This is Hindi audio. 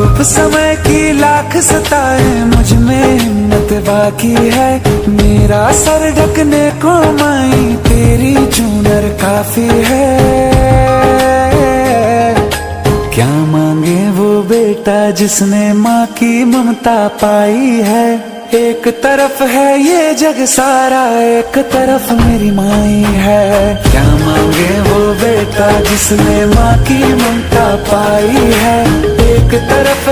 धूप समय की लाख सताए, मुझ में हिम्मत बाकी है। मेरा सर ढकने को माई तेरी चूनर काफी है। क्या मांगे वो बेटा जिसने माँ की ममता पाई है। एक तरफ है ये जग सारा, एक तरफ मेरी माई है। क्या मांगे वो बेटा जिसने माँ की ममता पाई है। एक तरफ